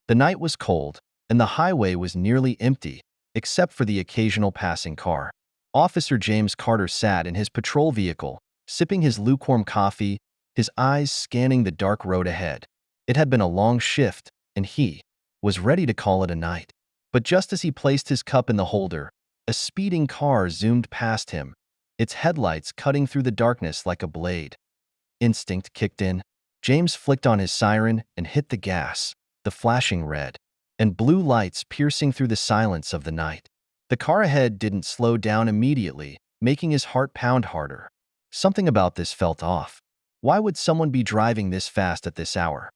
The night was cold, and the highway was nearly empty, except for the occasional passing car. Officer James Carter sat in his patrol vehicle, sipping his lukewarm coffee, his eyes scanning the dark road ahead. It had been a long shift, and he was ready to call it a night. But just as he placed his cup in the holder, a speeding car zoomed past him, its headlights cutting through the darkness like a blade. Instinct kicked in. James flicked on his siren and hit the gas, the flashing red and blue lights piercing through the silence of the night. The car ahead didn't slow down immediately, making his heart pound harder. Something about this felt off. Why would someone be driving this fast at this hour?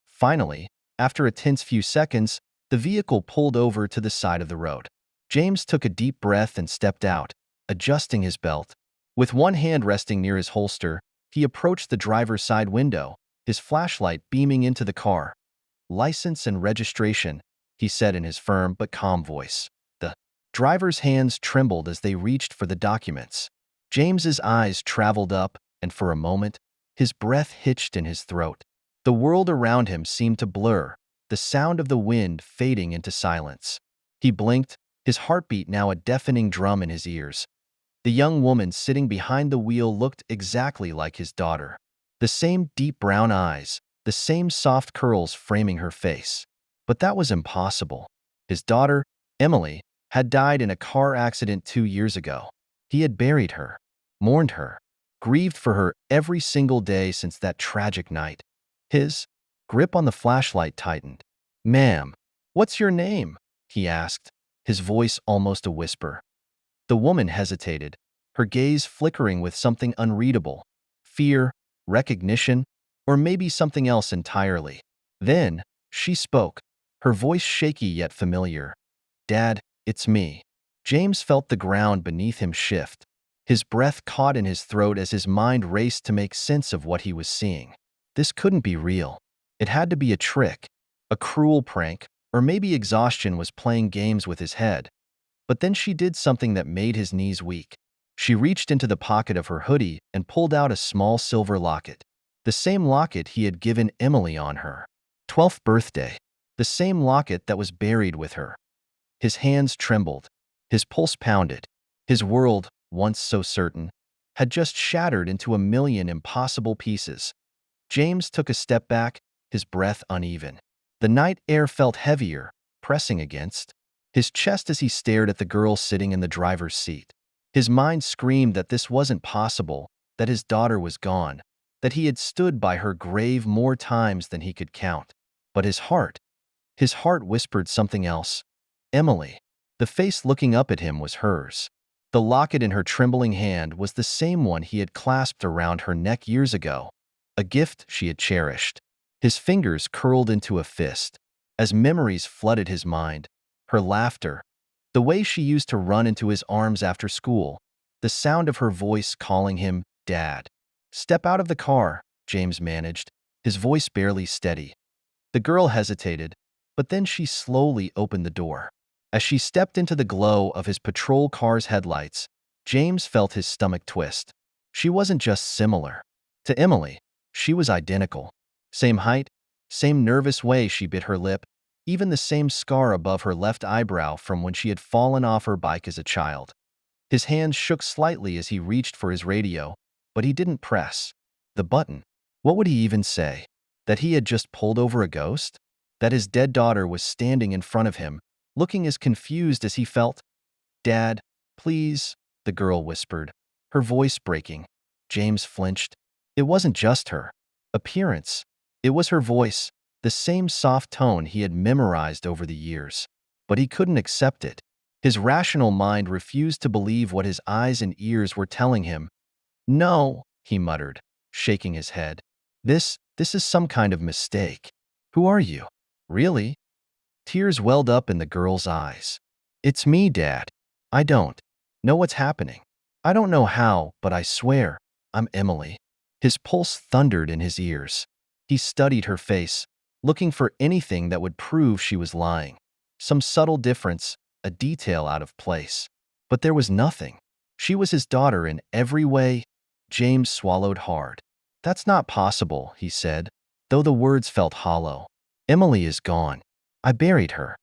Finally, after a tense few seconds, the vehicle pulled over to the side of the road. James took a deep breath and stepped out, adjusting his belt. With one hand resting near his holster, he approached the driver's side window, his flashlight beaming into the car. "License and registration," he said in his firm but calm voice. The driver's hands trembled as they reached for the documents. James's eyes traveled up, and for a moment, his breath hitched in his throat. The world around him seemed to blur, the sound of the wind fading into silence. He blinked, his heartbeat now a deafening drum in his ears. The young woman sitting behind the wheel looked exactly like his daughter. The same deep brown eyes, the same soft curls framing her face. But that was impossible. His daughter, Emily, had died in a car accident 2 years ago. He had buried her, mourned her, grieved for her every single day since that tragic night. His grip on the flashlight tightened. "Ma'am, what's your name?" he asked, his voice almost a whisper. The woman hesitated, her gaze flickering with something unreadable. Fear, recognition, or maybe something else entirely. Then, she spoke, her voice shaky yet familiar. "Dad, it's me." James felt the ground beneath him shift. His breath caught in his throat as his mind raced to make sense of what he was seeing. This couldn't be real. It had to be a trick, a cruel prank, or maybe exhaustion was playing games with his head. But then she did something that made his knees weak. She reached into the pocket of her hoodie and pulled out a small silver locket. The same locket he had given Emily on her 12th birthday. The same locket that was buried with her. His hands trembled. His pulse pounded. His world, once so certain, had just shattered into a million impossible pieces. James took a step back, his breath uneven. The night air felt heavier, pressing against his chest as he stared at the girl sitting in the driver's seat. His mind screamed that this wasn't possible, that his daughter was gone, that he had stood by her grave more times than he could count. But his heart whispered something else. Emily. The face looking up at him was hers. The locket in her trembling hand was the same one he had clasped around her neck years ago, a gift she had cherished. His fingers curled into a fist. As memories flooded his mind, her laughter, the way she used to run into his arms after school, the sound of her voice calling him Dad. "Step out of the car," James managed, his voice barely steady. The girl hesitated, but then she slowly opened the door. As she stepped into the glow of his patrol car's headlights, James felt his stomach twist. She wasn't just similar to Emily, she was identical. Same height, same nervous way she bit her lip, even the same scar above her left eyebrow from when she had fallen off her bike as a child. His hands shook slightly as he reached for his radio, but he didn't press the button. What would he even say? That he had just pulled over a ghost? That his dead daughter was standing in front of him, looking as confused as he felt? "Dad, please," the girl whispered, her voice breaking. James flinched. It wasn't just her appearance. It was her voice, the same soft tone he had memorized over the years. But he couldn't accept it. His rational mind refused to believe what his eyes and ears were telling him. "No," he muttered, shaking his head. This is some kind of mistake. Who are you? Really?" Tears welled up in the girl's eyes. "It's me, Dad. I don't know what's happening. I don't know how, but I swear, I'm Emily." His pulse thundered in his ears. He studied her face, looking for anything that would prove she was lying. Some subtle difference, a detail out of place. But there was nothing. She was his daughter in every way. James swallowed hard. "That's not possible," he said, though the words felt hollow. "Emily is gone. I buried her.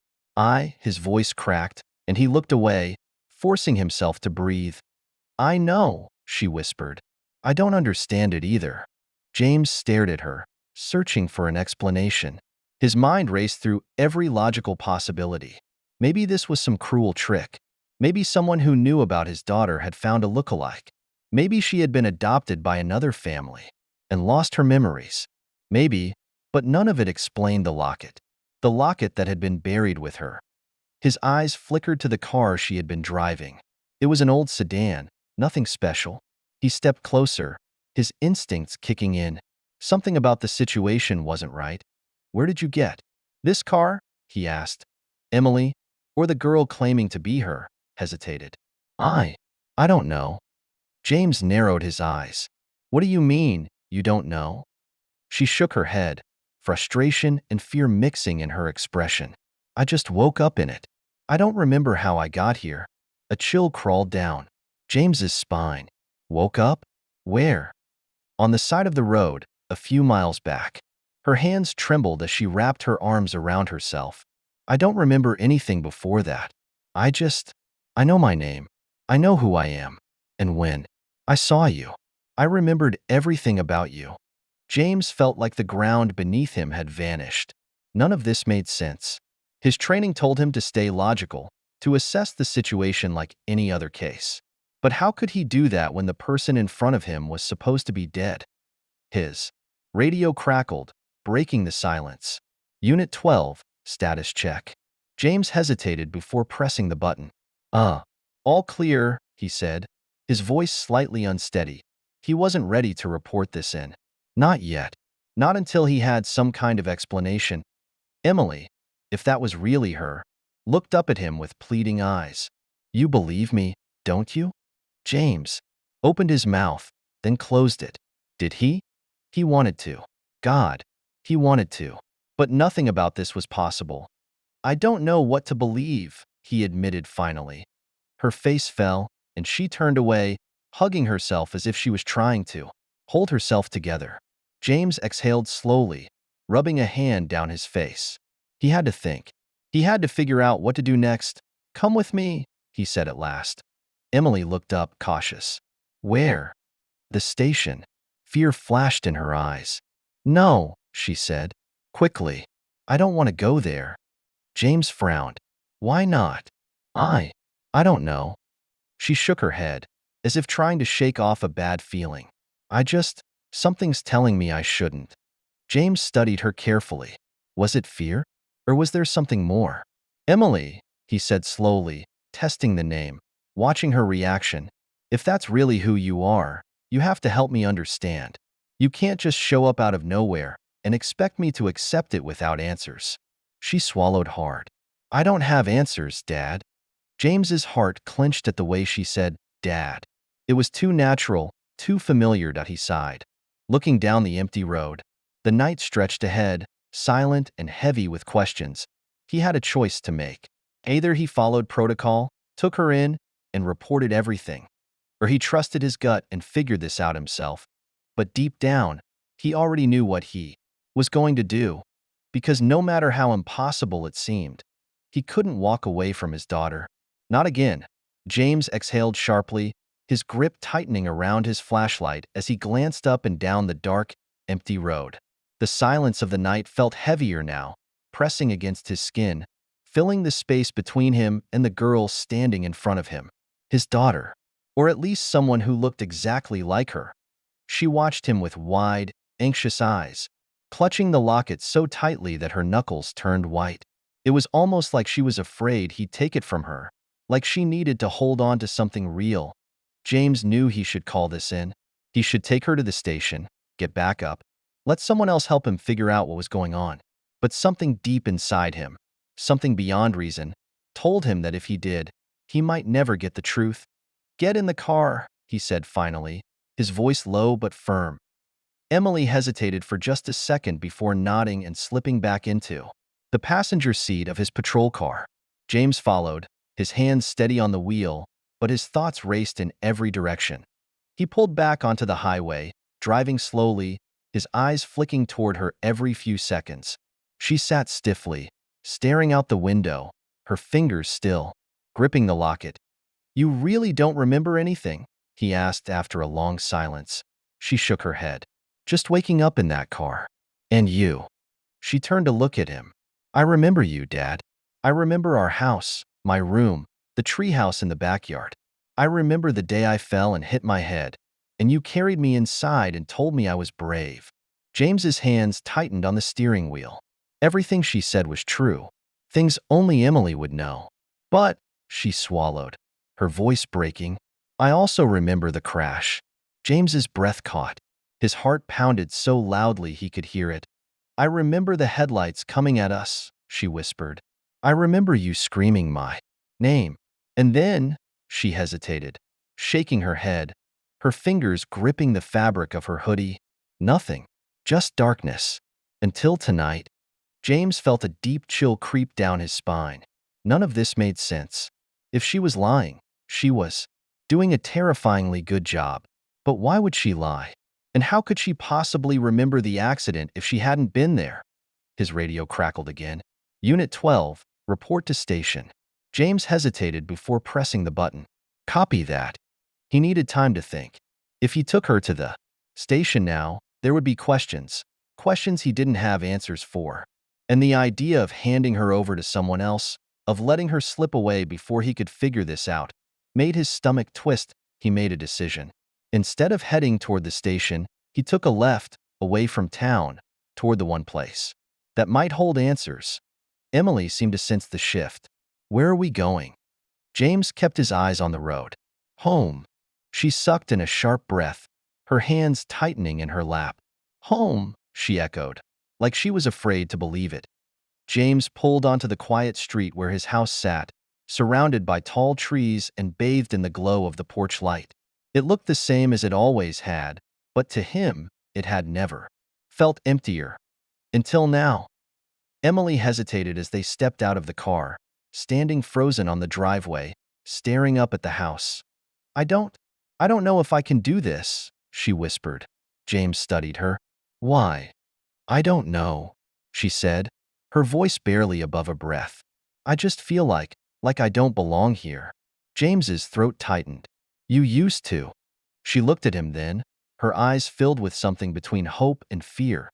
His voice cracked, and he looked away, forcing himself to breathe. I know, she whispered. I don't understand it either. James stared at her, searching for an explanation. His mind raced through every logical possibility. Maybe this was some cruel trick. Maybe someone who knew about his daughter had found a look-alike. Maybe she had been adopted by another family and lost her memories. Maybe, but none of it explained the locket. The locket that had been buried with her. His eyes flickered to the car she had been driving. It was an old sedan, nothing special. He stepped closer, his instincts kicking in. Something about the situation wasn't right. Where did you get this car? He asked. Emily, or the girl claiming to be her, hesitated. I don't know. James narrowed his eyes. What do you mean, you don't know? She shook her head, frustration and fear mixing in her expression. I just woke up in it. I don't remember how I got here. A chill crawled down James's spine. Woke up? Where? On the side of the road, a few miles back. Her hands trembled as she wrapped her arms around herself. I don't remember anything before that. I know my name. I know who I am. And when I saw you, I remembered everything about you. James felt like the ground beneath him had vanished. None of this made sense. His training told him to stay logical, to assess the situation like any other case. But how could he do that when the person in front of him was supposed to be dead? His radio crackled, breaking the silence. Unit 12, status check. James hesitated before pressing the button. All clear, he said, his voice slightly unsteady. He wasn't ready to report this in. Not yet. Not until he had some kind of explanation. Emily, if that was really her, looked up at him with pleading eyes. You believe me, don't you? James opened his mouth, then closed it. Did he? He wanted to. God, he wanted to. But nothing about this was possible. I don't know what to believe, he admitted finally. Her face fell, and she turned away, hugging herself as if she was trying to hold herself together. James exhaled slowly, rubbing a hand down his face. He had to think. He had to figure out what to do next. Come with me, he said at last. Emily looked up, cautious. Where? The station. Fear flashed in her eyes. No, she said, quickly. I don't want to go there. James frowned. Why not? I don't know. She shook her head, as if trying to shake off a bad feeling. Something's telling me I shouldn't. James studied her carefully. Was it fear? Or was there something more? Emily, he said slowly, testing the name, watching her reaction. If that's really who you are, you have to help me understand. You can't just show up out of nowhere and expect me to accept it without answers. She swallowed hard. I don't have answers, Dad. James's heart clenched at the way she said, Dad. It was too natural, too familiar that he sighed. Looking down the empty road, the night stretched ahead, silent and heavy with questions. He had a choice to make. Either he followed protocol, took her in, and reported everything, or he trusted his gut and figured this out himself. But deep down, he already knew what he was going to do, because no matter how impossible it seemed, he couldn't walk away from his daughter. Not again. James exhaled sharply, his grip tightening around his flashlight as he glanced up and down the dark, empty road. The silence of the night felt heavier now, pressing against his skin, filling the space between him and the girl standing in front of him. His daughter, or at least someone who looked exactly like her. She watched him with wide, anxious eyes, clutching the locket so tightly that her knuckles turned white. It was almost like she was afraid he'd take it from her, like she needed to hold on to something real. James knew he should call this in. He should take her to the station, get back up, let someone else help him figure out what was going on. But something deep inside him, something beyond reason, told him that if he did, he might never get the truth. Get in the car, he said finally, his voice low but firm. Emily hesitated for just a second before nodding and slipping back into the passenger seat of his patrol car. James followed, his hands steady on the wheel, but his thoughts raced in every direction. He pulled back onto the highway, driving slowly, his eyes flicking toward her every few seconds. She sat stiffly, staring out the window, her fingers still gripping the locket. "You really don't remember anything?" he asked after a long silence. She shook her head. "Just waking up in that car. And you." She turned to look at him. "I remember you, Dad. I remember our house, my room, the treehouse in the backyard. I remember the day I fell and hit my head, and you carried me inside and told me I was brave." James's hands tightened on the steering wheel. Everything she said was true. Things only Emily would know. "But," she swallowed, her voice breaking, "I also remember the crash." James's breath caught. His heart pounded so loudly he could hear it. "I remember the headlights coming at us," she whispered. "I remember you screaming my name. And then," she hesitated, shaking her head, her fingers gripping the fabric of her hoodie. "Nothing. Just darkness. Until tonight." James felt a deep chill creep down his spine. None of this made sense. If she was lying, she was doing a terrifyingly good job. But why would she lie? And how could she possibly remember the accident if she hadn't been there? His radio crackled again. "Unit 12, report to station." James hesitated before pressing the button. "Copy that." He needed time to think. If he took her to the station now, there would be questions. Questions he didn't have answers for. And the idea of handing her over to someone else, of letting her slip away before he could figure this out, made his stomach twist. He made a decision. Instead of heading toward the station, he took a left, away from town, toward the one place that might hold answers. Emily seemed to sense the shift. "Where are we going?" James kept his eyes on the road. "Home." She sucked in a sharp breath, her hands tightening in her lap. "Home," she echoed, like she was afraid to believe it. James pulled onto the quiet street where his house sat, surrounded by tall trees and bathed in the glow of the porch light. It looked the same as it always had, but to him, it had never felt emptier. Until now. Emily hesitated as they stepped out of the car, standing frozen on the driveway, staring up at the house. I don't know if I can do this," she whispered. James studied her. "Why?" "I don't know," she said, her voice barely above a breath. "I just feel like I don't belong here." James's throat tightened. "You used to." She looked at him then, her eyes filled with something between hope and fear.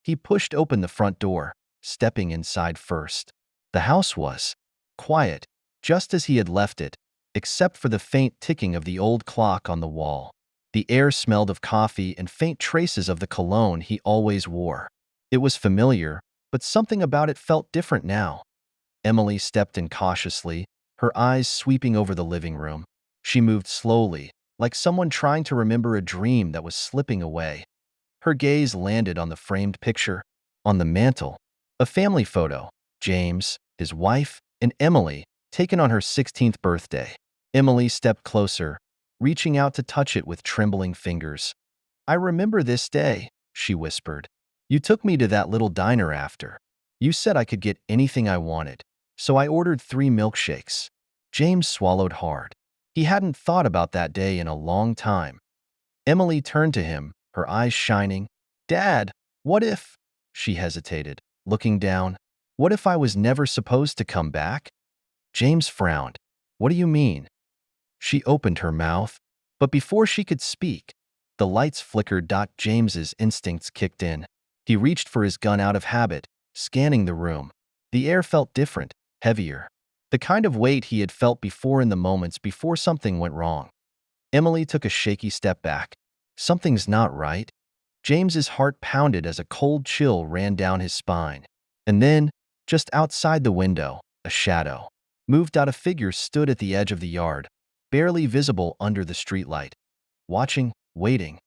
He pushed open the front door, stepping inside first. The house was quiet, just as he had left it, except for the faint ticking of the old clock on the wall. The air smelled of coffee and faint traces of the cologne he always wore. It was familiar, but something about it felt different now. Emily stepped in cautiously, her eyes sweeping over the living room. She moved slowly, like someone trying to remember a dream that was slipping away. Her gaze landed on the framed picture, on the mantel, a family photo, James, his wife, and Emily, taken on her 16th birthday. Emily stepped closer, reaching out to touch it with trembling fingers. "I remember this day," she whispered. "You took me to that little diner after. You said I could get anything I wanted, so I ordered 3 milkshakes." James swallowed hard. He hadn't thought about that day in a long time. Emily turned to him, her eyes shining. "Dad, what if—" She hesitated, looking down. "What if I was never supposed to come back?" James frowned. "What do you mean?" She opened her mouth, but before she could speak, the lights flickered. James's instincts kicked in. He reached for his gun out of habit, scanning the room. The air felt different, heavier. The kind of weight he had felt before in the moments before something went wrong. Emily took a shaky step back. Something's not right. James's heart pounded as a cold chill ran down his spine. And then, just outside the window, a shadow moved out. A figure stood at the edge of the yard, barely visible under the streetlight. Watching, waiting.